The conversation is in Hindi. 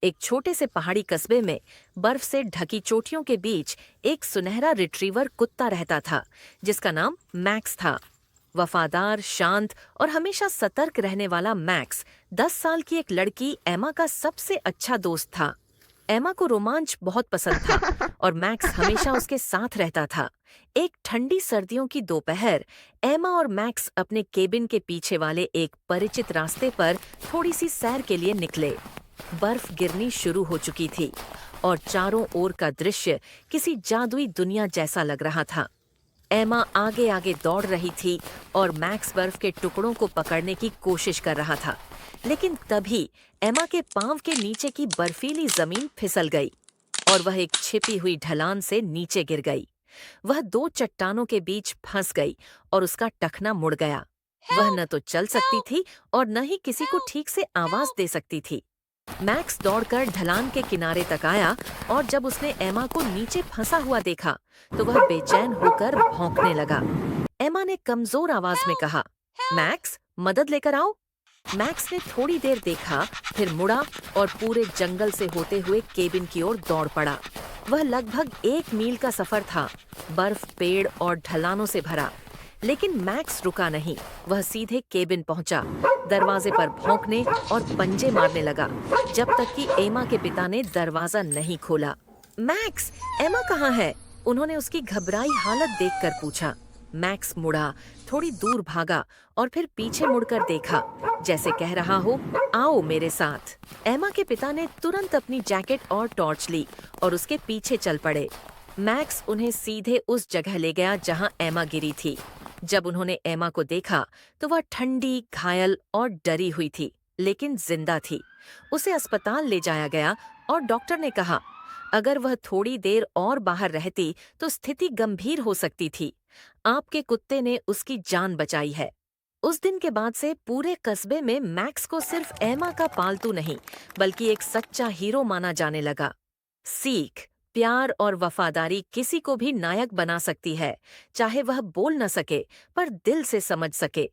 एक छोटे से पहाड़ी कस्बे में बर्फ से ढकी चोटियों के बीच एक सुनहरा रिट्रीवर कुत्ता रहता था, जिसका नाम मैक्स था। वफादार, शांत और हमेशा सतर्क रहने वाला मैक्स 10 साल की एक लड़की एमा का सबसे अच्छा दोस्त था। एमा को रोमांच बहुत पसंद था और मैक्स हमेशा उसके साथ रहता था। एक ठंडी सर्दियों की दोपहर, एमा और मैक्स अपने केबिन के पीछे वाले एक परिचित रास्ते पर थोड़ी सी सैर के लिए निकले। बर्फ गिरनी शुरू हो चुकी थी और चारों ओर का दृश्य किसी जादुई दुनिया जैसा लग रहा था। एमा आगे आगे दौड़ रही थी और मैक्स बर्फ के टुकड़ों को पकड़ने की कोशिश कर रहा था। लेकिन तभी एमा के पांव के नीचे की बर्फीली जमीन फिसल गई और वह एक छिपी हुई ढलान से नीचे गिर गई। वह दो चट्टानों के बीच फंस गई और उसका टखना मुड़ गया। वह न तो चल सकती थी और न ही किसी को ठीक से आवाज दे सकती थी। मैक्स दौड़कर ढलान के किनारे तक आया और जब उसने एमा को नीचे फंसा हुआ देखा तो वह बेचैन होकर भौंकने लगा। एमा ने कमजोर आवाज में कहा, मैक्स, मदद लेकर आओ। मैक्स ने थोड़ी देर देखा, फिर मुड़ा और पूरे जंगल से होते हुए केबिन की ओर दौड़ पड़ा। वह लगभग 1 मील का सफर था, बर्फ, पेड़ और ढलानों से भरा। लेकिन मैक्स रुका नहीं। वह सीधे केबिन पहुंचा, दरवाजे पर भौंकने और पंजे मारने लगा, जब तक कि एमा के पिता ने दरवाजा नहीं खोला। मैक्स, एमा कहाँ है? उन्होंने उसकी घबराई हालत देखकर पूछा। मैक्स मुड़ा, थोड़ी दूर भागा और फिर पीछे मुड़कर देखा, जैसे कह रहा हो, आओ मेरे साथ। एमा के पिता ने तुरंत अपनी जैकेट और टॉर्च ली और उसके पीछे चल पड़े। मैक्स उन्हें सीधे उस जगह ले गया जहां एमा गिरी थी। जब उन्होंने एमा को देखा तो वह ठंडी, घायल और डरी हुई थी, लेकिन जिंदा थी। उसे अस्पताल ले जाया गया और डॉक्टर ने कहा, अगर वह थोड़ी देर और बाहर रहती तो स्थिति गंभीर हो सकती थी। आपके कुत्ते ने उसकी जान बचाई है। उस दिन के बाद से पूरे कस्बे में मैक्स को सिर्फ एमा का पालतू नहीं, बल्कि एक सच्चा हीरो माना जाने लगा। सीख, प्यार और वफादारी किसी को भी नायक बना सकती है, चाहे वह बोल न सके पर दिल से समझ सके।